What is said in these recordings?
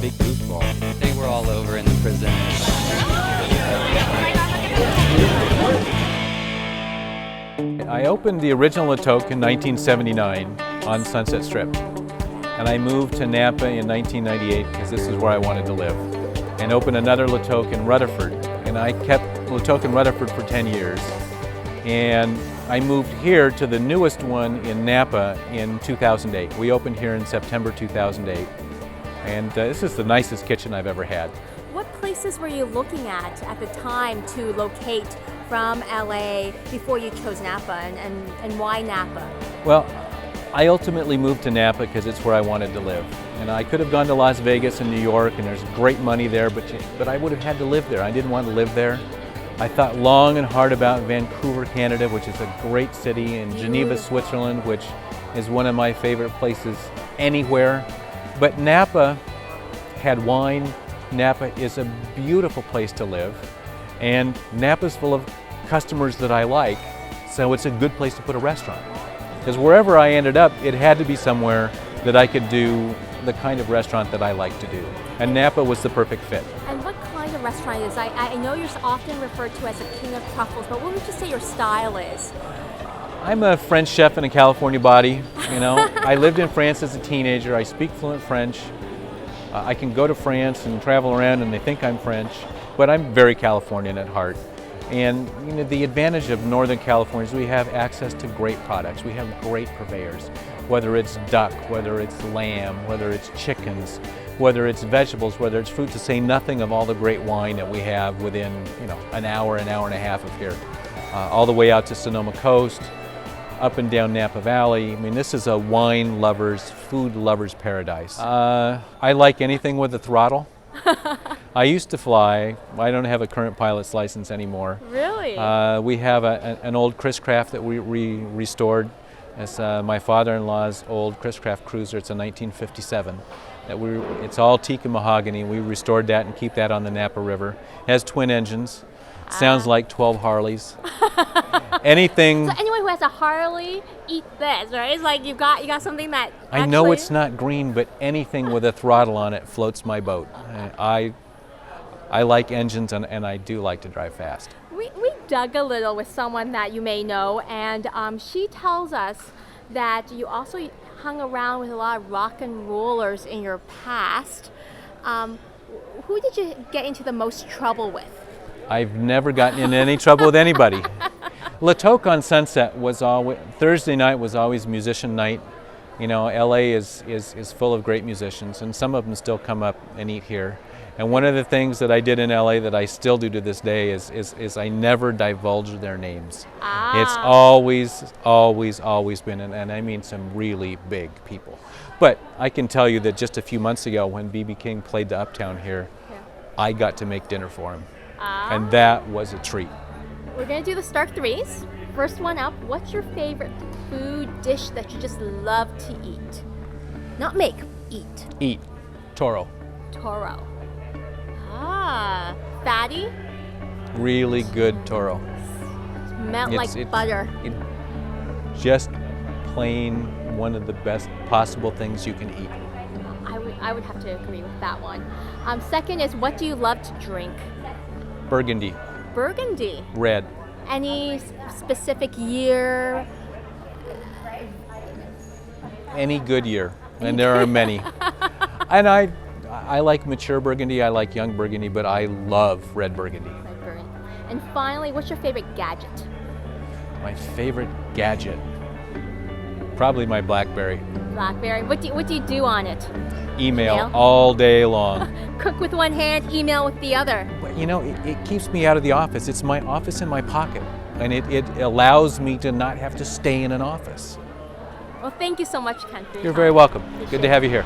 big goofball. They were all over in the prison. I opened the original Le Toque in 1979 on Sunset Strip. And I moved to Napa in 1998 because this is where I wanted to live. And opened another Le Toque in Rutherford. And I kept Le Toque in Rutherford for 10 years. And I moved here to the newest one in Napa in 2008. We opened here in September 2008. And this is the nicest kitchen I've ever had. What places were you looking at the time to locate from LA before you chose Napa, and why Napa? Well, I ultimately moved to Napa because it's where I wanted to live. And I could have gone to Las Vegas and New York, and there's great money there, but I would have had to live there. I didn't want to live there. I thought long and hard about Vancouver, Canada, which is a great city, and Geneva, Switzerland, which is one of my favorite places anywhere. But Napa had wine. Napa is a beautiful place to live, and Napa's full of customers that I like, so it's a good place to put a restaurant. Because wherever I ended up, it had to be somewhere that I could do the kind of restaurant that I like to do. And Napa was the perfect fit. And what kind of restaurant is it? I know you're often referred to as the king of truffles, but what would you say your style is? I'm a French chef in a California body, you know. I lived in France as a teenager. I speak fluent French. I can go to France and travel around and they think I'm French, but I'm very Californian at heart. And you know, the advantage of Northern California is we have access to great products. We have great purveyors, whether it's duck, whether it's lamb, whether it's chickens, whether it's vegetables, whether it's fruit, to say nothing of all the great wine that we have within, you know, an hour and a half of here. All the way out to Sonoma Coast, up and down Napa Valley. I mean, this is a wine lover's, food lover's paradise. I like anything with a throttle. I used to fly. I don't have a current pilot's license anymore. Really? We have an old Chris Craft that we restored. It's my father-in-law's old Chris Craft cruiser. It's a 1957. It's all teak and mahogany. We restored that and keep that on the Napa River. It has twin engines. Sounds like 12 Harleys. Anything. So anyone who has a Harley, eat this, right? It's like you got something that. I know it's not green, but anything with a throttle on it floats my boat. I like engines, and I do like to drive fast. We dug a little with someone that you may know, and she tells us that you also hung around with a lot of rock and rollers in your past. Who did you get into the most trouble with? I've never gotten in any trouble with anybody. Le Toque on Sunset was always, Thursday night was always musician night. You know, LA is full of great musicians, and some of them still come up and eat here. And one of the things that I did in LA that I still do to this day is I never divulge their names. It's always been, and I mean some really big people. But I can tell you that just a few months ago when B.B. King played the Uptown here, I got to make dinner for him. And that was a treat. We're going to do the Start Threes. First one up, what's your favorite food dish that you just love to eat? Not make, eat. Eat. Toro. Toro. Fatty? Really good toro. Melt like butter. Just plain one of the best possible things you can eat. I would have to agree with that one. Second is, what do you love to drink? Burgundy. Burgundy? Red. Any specific year? Any good year, and there are many. And I like mature Burgundy, I like young Burgundy, but I love red Burgundy. Red Burgundy. And finally, what's your favorite gadget? My favorite gadget? Probably my BlackBerry. BlackBerry. What do you do on it? Email all day long. Cook with one hand, email with the other. But you know, it keeps me out of the office. It's my office in my pocket, and it allows me to not have to stay in an office. Well, thank you so much, Ken. You're very welcome. Good to have you here.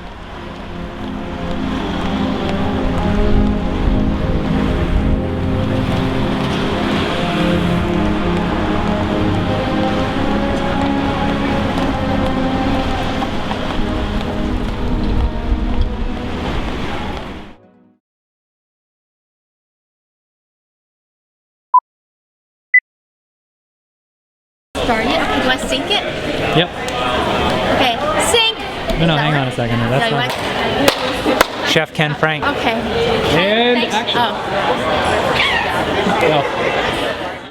Start it? Okay, do I sync it? Yep. Okay, sync! No, hang on a second. That's No, you not. want- Chef Ken Frank. Okay. And Thanks. action. Oh.